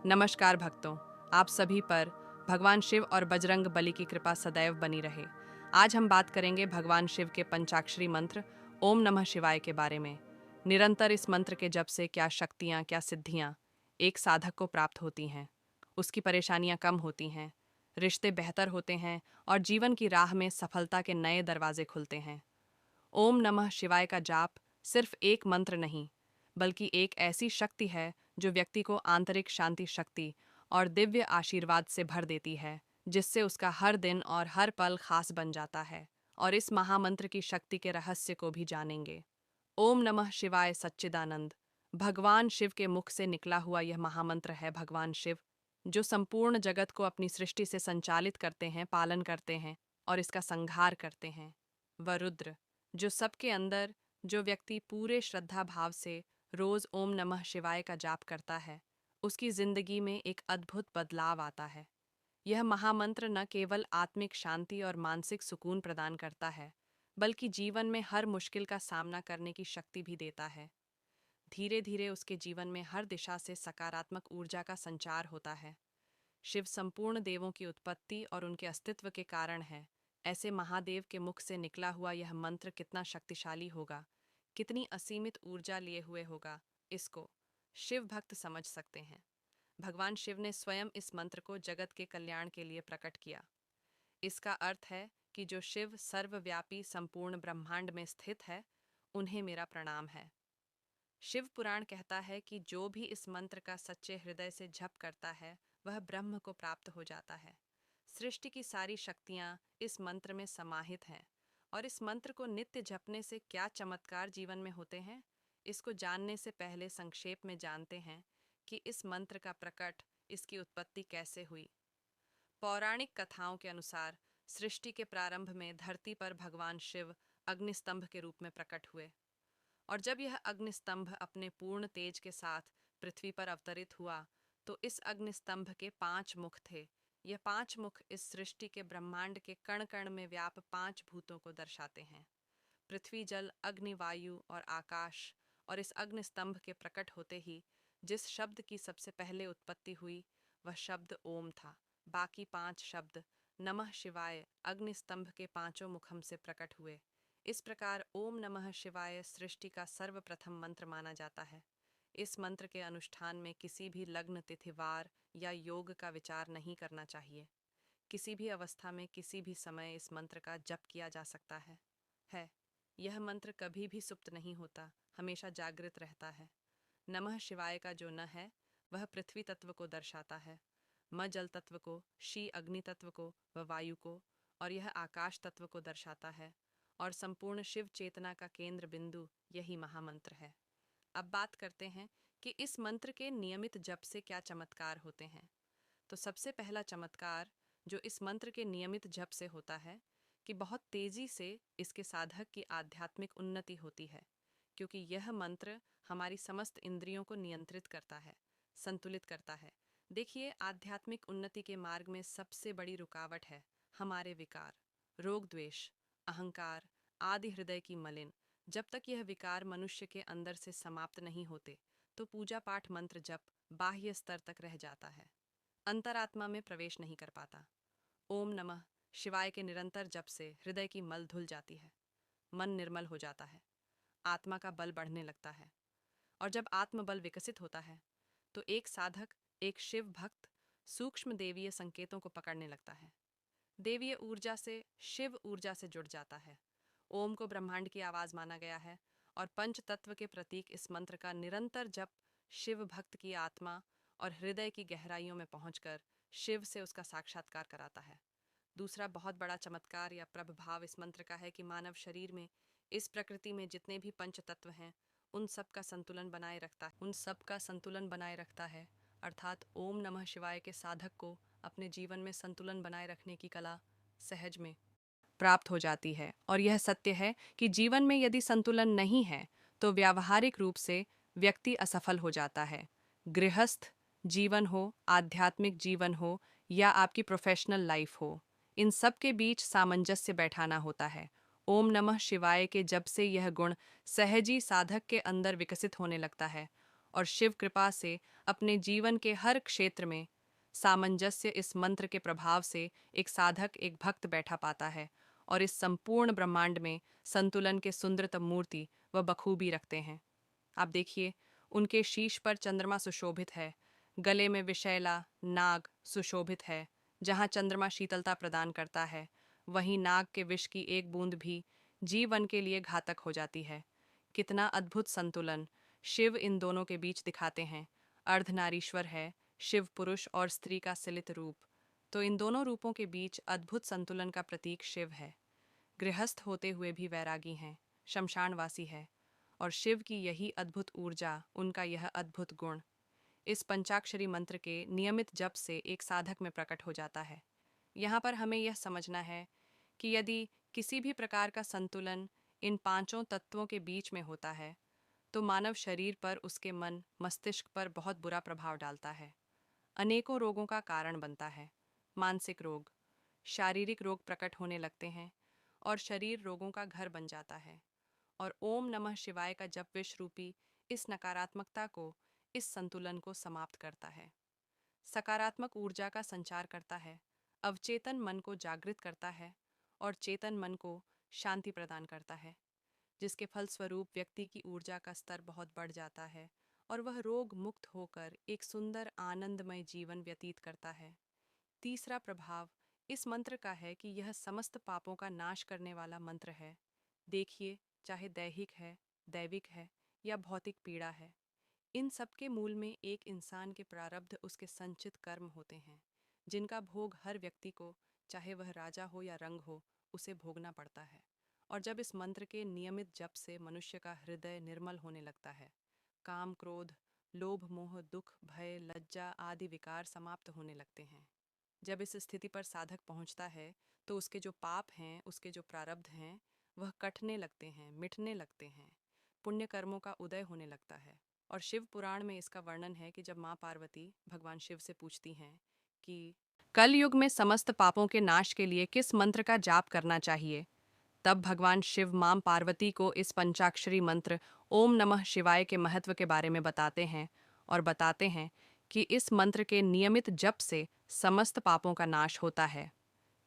नमस्कार भक्तों, आप सभी पर भगवान शिव और बजरंग बली की कृपा सदैव बनी रहे। आज हम बात करेंगे भगवान शिव के पंचाक्षरी मंत्र ओम नमः शिवाय के बारे में। निरंतर इस मंत्र के जप से क्या शक्तियाँ, क्या सिद्धियाँ एक साधक को प्राप्त होती हैं। उसकी परेशानियाँ कम होती हैं, रिश्ते बेहतर होते हैं और जीवन की राह में सफलता के नए दरवाजे खुलते हैं। ओम नमः शिवाय का जाप सिर्फ एक मंत्र नहीं, बल्कि एक ऐसी शक्ति है जो व्यक्ति को आंतरिक शांति शक्ति और दिव्य आशीर्वाद से भर देती है, जिससे उसका हर दिन और हर पल खास बन जाता है। और इस महामंत्र की शक्ति के रहस्य को भी जानेंगे। ओम नमः शिवाय सच्चिदानंद भगवान शिव के मुख से निकला हुआ यह महामंत्र है। भगवान शिव जो संपूर्ण जगत को अपनी सृष्टि से संचालित करते हैं, पालन करते हैं और इसका संहार करते हैं। व रुद्र जो सबके अंदर, जो व्यक्ति पूरे श्रद्धा भाव से रोज ओम नमः शिवाय का जाप करता है, उसकी जिंदगी में एक अद्भुत बदलाव आता है। यह महामंत्र न केवल आत्मिक शांति और मानसिक सुकून प्रदान करता है, बल्कि जीवन में हर मुश्किल का सामना करने की शक्ति भी देता है। धीरे धीरे उसके जीवन में हर दिशा से सकारात्मक ऊर्जा का संचार होता है। शिव संपूर्ण देवों की उत्पत्ति और उनके अस्तित्व के कारण है। ऐसे महादेव के मुख से निकला हुआ यह मंत्र कितना शक्तिशाली होगा, कितनी असीमित ऊर्जा लिए हुए होगा, इसको शिव भक्त समझ सकते हैं। भगवान शिव ने स्वयं इस मंत्र को जगत के कल्याण के लिए प्रकट किया। इसका अर्थ है कि जो शिव सर्वव्यापी संपूर्ण ब्रह्मांड में स्थित है, उन्हें मेरा प्रणाम है। शिव पुराण कहता है कि जो भी इस मंत्र का सच्चे हृदय से जप करता है, वह ब्रह्म को प्राप्त हो जाता है। सृष्टि की सारी शक्तियाँ इस मंत्र में समाहित हैं। और इस मंत्र को नित्य जपने से क्या चमत्कार जीवन में होते हैं, इसको जानने से पहले संक्षेप में जानते हैं कि इस मंत्र का प्रकट, इसकी उत्पत्ति कैसे हुई। पौराणिक कथाओं के अनुसार सृष्टि के प्रारंभ में धरती पर भगवान शिव अग्निस्तंभ के रूप में प्रकट हुए। और जब यह अग्निस्तंभ अपने पूर्ण तेज के साथ पृथ्वी पर अवतरित हुआ, तो इस अग्निस्तंभ के 5 मुख थे। यह 5 मुख इस सृष्टि के ब्रह्मांड के कण कण में व्याप 5 भूतों को दर्शाते हैं। पृथ्वी, जल, अग्नि, वायु और आकाश। और इस अग्निस्तंभ के प्रकट होते ही जिस शब्द की सबसे पहले उत्पत्ति हुई, वह शब्द ओम था। बाकी 5 शब्द नमः शिवाय अग्निस्तंभ के 5 मुखम से प्रकट हुए। इस प्रकार ओम नमः शिवाय सृष्टि का सर्वप्रथम मंत्र माना जाता है। इस मंत्र के अनुष्ठान में किसी भी लग्न, तिथिवार या योग का विचार नहीं करना चाहिए। किसी भी अवस्था में, किसी भी समय इस मंत्र का जप किया जा सकता है। यह मंत्र कभी भी सुप्त नहीं होता, हमेशा जागृत रहता है। नमः शिवाय का जो न है, वह पृथ्वी तत्व को दर्शाता है, म जल तत्व को, शी अग्नि तत्व को व वायु को, और यह आकाश तत्व को दर्शाता है। और संपूर्ण शिव चेतना का केंद्र बिंदु यही महामंत्र है। अब बात करते हैं कि इस मंत्र के नियमित जप से क्या चमत्कार होते हैं। तो सबसे पहला चमत्कार जो इस मंत्र के नियमित जप से होता है, कि बहुत तेजी से इसके साधक की आध्यात्मिक उन्नति होती है, क्योंकि यह मंत्र हमारी समस्त इंद्रियों को नियंत्रित करता है, संतुलित करता है। देखिए, आध्यात्मिक उन्नति के मार्ग में सबसे बड़ी रुकावट है हमारे विकार, रोग, द्वेष, अहंकार आदि हृदय की मलिन। जब तक यह विकार मनुष्य के अंदर से समाप्त नहीं होते, तो पूजा पाठ मंत्र जप बाह्य स्तर तक रह जाता है, अंतरात्मा में प्रवेश नहीं कर पाता। ओम नमः शिवाय के निरंतर जप से हृदय की मल धुल जाती है, मन निर्मल हो जाता है, आत्मा का बल बढ़ने लगता है। और जब आत्मबल विकसित होता है, तो एक साधक, एक शिव भक्त सूक्ष्म देवीय संकेतों को पकड़ने लगता है, देवीय ऊर्जा से, शिव ऊर्जा से जुड़ जाता है। ओम को ब्रह्मांड की आवाज माना गया है, और पंच तत्व के प्रतीक इस मंत्र का निरंतर जप शिव भक्त की आत्मा और हृदय की गहराइयों में पहुंचकर शिव से उसका साक्षात्कार कराता है। दूसरा बहुत बड़ा चमत्कार या प्रभाव इस मंत्र का है कि मानव शरीर में, इस प्रकृति में जितने भी पंच तत्व हैं, उन सब का संतुलन बनाए रखता है। अर्थात ओम नमः शिवाय के साधक को अपने जीवन में संतुलन बनाए रखने की कला सहज में प्राप्त हो जाती है। और यह सत्य है कि जीवन में यदि संतुलन नहीं है, तो व्यावहारिक रूप से व्यक्ति असफल हो जाता है। गृहस्थ जीवन हो, आध्यात्मिक जीवन हो या आपकी प्रोफेशनल लाइफ हो, इन सब के बीच सामंजस्य बैठाना होता है। ओम नमः शिवाय के जप से यह गुण सहजी साधक के अंदर विकसित होने लगता है, और शिव कृपा से अपने जीवन के हर क्षेत्र में सामंजस्य इस मंत्र के प्रभाव से एक साधक एक भक्त बैठा पाता है और इस संपूर्ण ब्रह्मांड में संतुलन के सुंदरतम मूर्ति व बखूबी रखते हैं। आप देखिए, उनके शीश पर चंद्रमा सुशोभित है, गले में विशैला नाग सुशोभित है। जहाँ चंद्रमा शीतलता प्रदान करता है, वहीं नाग के विष की एक बूंद भी जीवन के लिए घातक हो जाती है। कितना अद्भुत संतुलन शिव इन दोनों के बीच दिखाते हैं। अर्धनारीश्वर है शिव, पुरुष और स्त्री का सिलित रूप, तो इन दोनों रूपों के बीच अद्भुत संतुलन का प्रतीक शिव है। गृहस्थ होते हुए भी वैरागी हैं, शमशानवासी है, और शिव की यही अद्भुत ऊर्जा, उनका यह अद्भुत गुण इस पंचाक्षरी मंत्र के नियमित जप से एक साधक में प्रकट हो जाता है। यहाँ पर हमें यह समझना है कि यदि किसी भी प्रकार का संतुलन इन पांचों तत्वों के बीच में होता है, तो मानव शरीर पर, उसके मन मस्तिष्क पर बहुत बुरा प्रभाव डालता है, अनेकों रोगों का कारण बनता है। मानसिक रोग, शारीरिक रोग प्रकट होने लगते हैं और शरीर रोगों का घर बन जाता है। और ओम नमः शिवाय का जप विष रूपी इस नकारात्मकता को, इस संतुलन को समाप्त करता है, सकारात्मक ऊर्जा का संचार करता है, अवचेतन मन को जागृत करता है और चेतन मन को शांति प्रदान करता है, जिसके फलस्वरूप व्यक्ति की ऊर्जा का स्तर बहुत बढ़ जाता है और वह रोग मुक्त होकर एक सुंदर आनंदमय जीवन व्यतीत करता है। तीसरा प्रभाव इस मंत्र का है कि यह समस्त पापों का नाश करने वाला मंत्र है। देखिए, चाहे दैहिक है, दैविक है या भौतिक पीड़ा है, इन सब के मूल में एक इंसान के प्रारब्ध, उसके संचित कर्म होते हैं, जिनका भोग हर व्यक्ति को, चाहे वह राजा हो या रंग हो, उसे भोगना पड़ता है। और जब इस मंत्र के नियमित जप से मनुष्य का हृदय निर्मल होने लगता है, काम, क्रोध, लोभ, मोह, दुख, भय, लज्जा आदि विकार समाप्त होने लगते हैं। जब इस स्थिति पर साधक पहुंचता है, तो उसके जो पाप हैं, उसके जो प्रारब्ध हैं, वह कटने लगते हैं, मिटने लगते हैं, पुण्य कर्मों का उदय होने लगता है। और शिव पुराण में इसका वर्णन है कि जब माँ पार्वती भगवान शिव से पूछती हैं कि कल युग में समस्त पापों के नाश के लिए किस मंत्र का जाप करना चाहिए, तब भगवान शिव मां पार्वती को इस पंचाक्षरी मंत्र ओम नमः शिवाय के महत्व के बारे में बताते हैं और बताते हैं कि इस मंत्र के नियमित जप से समस्त पापों का नाश होता है।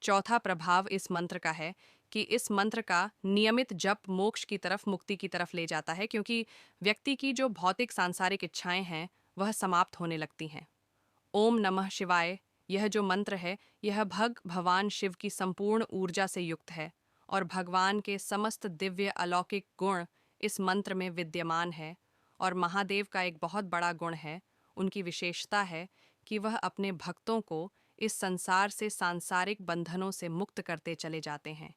चौथा प्रभाव इस मंत्र का है कि इस मंत्र का नियमित जप मोक्ष की तरफ, मुक्ति की तरफ ले जाता है, क्योंकि व्यक्ति की जो भौतिक सांसारिक इच्छाएं हैं वह समाप्त होने लगती हैं। ओम नमः शिवाय, यह जो मंत्र है, यह भगवान शिव की संपूर्ण ऊर्जा से युक्त है और भगवान के समस्त दिव्य अलौकिक गुण इस मंत्र में विद्यमान है। और महादेव का एक बहुत बड़ा गुण है, उनकी विशेषता है कि वह अपने भक्तों को इस संसार से, सांसारिक बंधनों से मुक्त करते चले जाते हैं।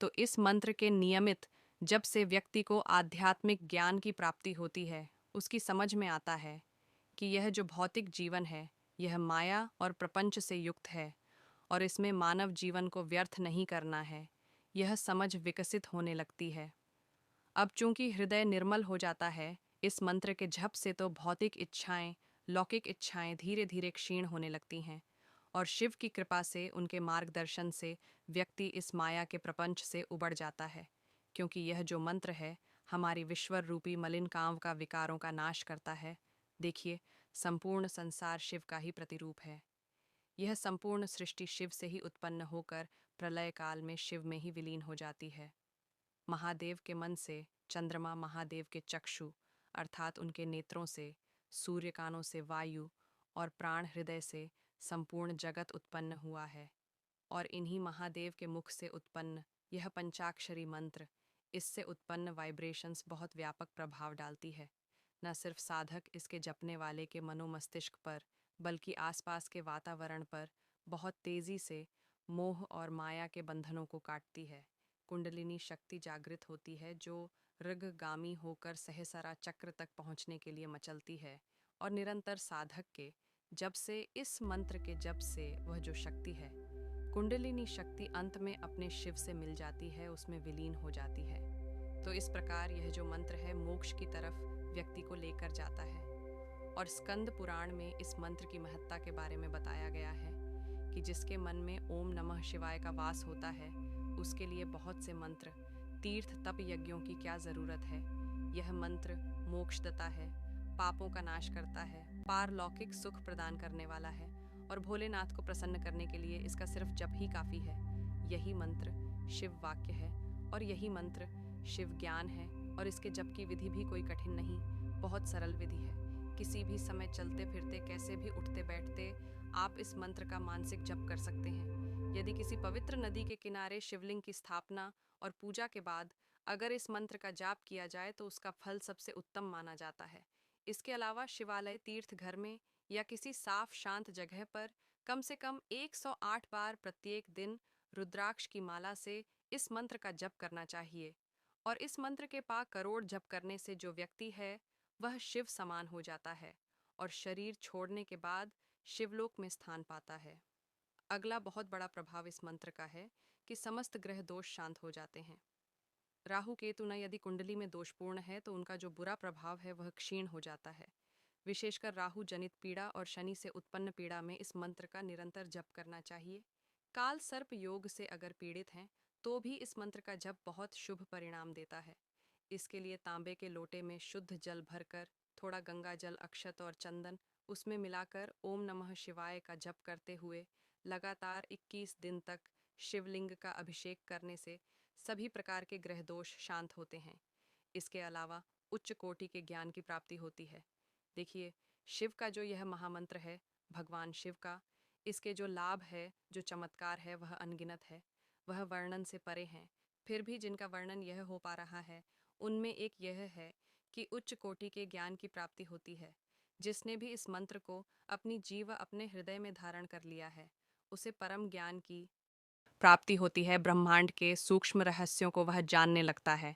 तो इस मंत्र के नियमित जब से व्यक्ति को आध्यात्मिक ज्ञान की प्राप्ति होती है, उसकी समझ में आता है कि यह जो भौतिक जीवन है, यह माया और प्रपंच से युक्त है और इसमें मानव जीवन को व्यर्थ नहीं करना है। यह समझ विकसित होने लगती है। अब चूंकि हृदय निर्मल हो जाता है, इस मंत्र के जप से तो भौतिक इच्छाएं, लौकिक इच्छाएं धीरे धीरे क्षीण होने लगती हैं और शिव की कृपा से, उनके मार्गदर्शन से व्यक्ति इस माया के प्रपंच से उबड़ जाता है, क्योंकि यह जो मंत्र है हमारी विश्वर रूपी मलिन कांव का, विकारों का नाश करता है। देखिए, संपूर्ण संसार शिव का ही प्रतिरूप है। यह संपूर्ण सृष्टि शिव से ही उत्पन्न होकर प्रलय काल में शिव में ही विलीन हो जाती है। महादेव के मन से चंद्रमा, महादेव के चक्षु अर्थात उनके नेत्रों से, सूर्य कानों से वायु और प्राण हृदय से संपूर्ण जगत उत्पन्न हुआ है। और इन्हीं महादेव के मुख से उत्पन्न यह पंचाक्षरी मंत्र, इससे उत्पन्न वाइब्रेशंस बहुत व्यापक प्रभाव डालती है। न सिर्फ साधक इसके जपने वाले के मनोमस्तिष्क पर, बल्कि आसपास के वातावरण पर बहुत तेजी से मोह और माया के बंधनों को काटती है। कुंडलिनी शक्ति जागृत होती है, जो ऋगगामी होकर सहसरा चक्र तक पहुंचने के लिए मचलती है। और निरंतर साधक के जब से, इस मंत्र के जब से, वह जो शक्ति है, कुंडलिनी शक्ति अंत में अपने शिव से मिल जाती है, उसमें विलीन हो जाती है। तो इस प्रकार यह जो मंत्र है मोक्ष की तरफ व्यक्ति को लेकर जाता है। और स्कंद पुराण में इस मंत्र की महत्ता के बारे में बताया गया है कि जिसके मन में ओम नमः शिवाय का वास होता है, उसके लिए बहुत से मंत्र, तीर्थ, तप, यज्ञों की क्या ज़रूरत है। यह मंत्र मोक्षदाता है पापों का नाश करता है, पारलौकिक सुख प्रदान करने वाला है और भोलेनाथ को प्रसन्न करने के लिए इसका सिर्फ जप ही काफ़ी है। यही मंत्र शिव वाक्य है और यही मंत्र शिव ज्ञान है और इसके जप की विधि भी कोई कठिन नहीं, बहुत सरल विधि है। किसी भी समय चलते फिरते कैसे भी उठते बैठते आप इस मंत्र का मानसिक जप कर सकते हैं। यदि किसी पवित्र नदी के किनारे शिवलिंग की स्थापना और पूजा के बाद अगर इस मंत्र का जाप किया जाए तो उसका फल सबसे उत्तम माना जाता है। इसके अलावा शिवालय, तीर्थ घर में या किसी साफ शांत जगह पर कम से कम 108 बार प्रत्येक दिन रुद्राक्ष की माला से इस मंत्र का जप करना चाहिए। और इस मंत्र के पाक करोड़ जप करने से जो व्यक्ति है वह शिव समान हो जाता है और शरीर छोड़ने के बाद शिवलोक में स्थान पाता है। अगला बहुत बड़ा प्रभाव इस मंत्र का है कि समस्त ग्रह दोष शांत हो जाते हैं। राहु केतु न यदि कुंडली में दोषपूर्ण है तो उनका जो बुरा प्रभाव है वह क्षीण हो जाता है। विशेषकर राहु जनित पीड़ा और शनि से उत्पन्न पीड़ा में इस मंत्र का निरंतर जप करना चाहिए। काल सर्प योग से अगर पीड़ित हैं तो भी इस मंत्र का जप बहुत शुभ परिणाम देता है। इसके लिए तांबे के लोटे में शुद्ध जल भरकर थोड़ा गंगा जल, अक्षत और चंदन उसमें मिलाकर ओम नमः शिवाय का जप करते हुए लगातार 21 दिन तक शिवलिंग का अभिषेक करने से सभी प्रकार के ग्रह दोष शांत होते हैं। इसके अलावा उच्च कोटि के ज्ञान की प्राप्ति होती है। देखिए, शिव का जो यह महामंत्र है, भगवान शिव का, इसके जो लाभ है, जो चमत्कार है वह अनगिनत है, वह वर्णन से परे हैं। फिर भी जिनका वर्णन यह हो पा रहा है उनमें एक यह है कि उच्च कोटि के ज्ञान की प्राप्ति होती है। जिसने भी इस मंत्र को अपनी जीव अपने हृदय में धारण कर लिया है उसे परम ज्ञान की प्राप्ति होती है। ब्रह्मांड के सूक्ष्म रहस्यों को वह जानने लगता है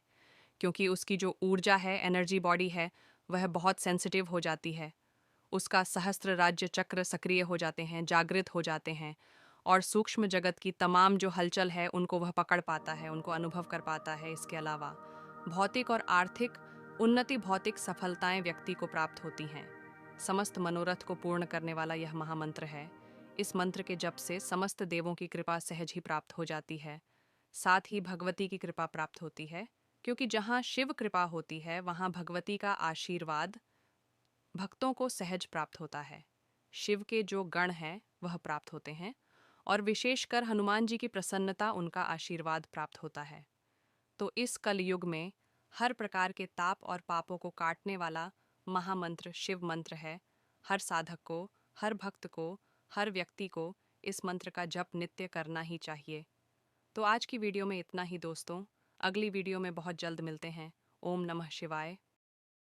क्योंकि उसकी जो ऊर्जा है, एनर्जी बॉडी है, वह बहुत सेंसिटिव हो जाती है। उसका सहस्त्र राज्य चक्र सक्रिय हो जाते हैं, जागृत हो जाते हैं और सूक्ष्म जगत की तमाम जो हलचल है उनको वह पकड़ पाता है, उनको अनुभव कर पाता है। इसके अलावा भौतिक और आर्थिक उन्नति, भौतिक सफलताएं व्यक्ति को प्राप्त होती हैं। समस्त मनोरथ को पूर्ण करने वाला यह महामंत्र है। इस मंत्र के जप से समस्त देवों की कृपा सहज ही प्राप्त हो जाती है, साथ ही भगवती की कृपा प्राप्त होती है, क्योंकि जहाँ शिव कृपा होती है वहाँ भगवती का आशीर्वाद भक्तों को सहज प्राप्त होता है। शिव के जो गण हैं वह प्राप्त होते हैं और विशेषकर हनुमान जी की प्रसन्नता, उनका आशीर्वाद प्राप्त होता है। तो इस कलयुग में हर प्रकार के ताप और पापों को काटने वाला महामंत्र शिव मंत्र है। हर साधक को, हर भक्त को, हर व्यक्ति को इस मंत्र का जप नित्य करना ही चाहिए। तो आज की वीडियो में इतना ही दोस्तों। अगली वीडियो में बहुत जल्द मिलते हैं। ओम नमः शिवाय।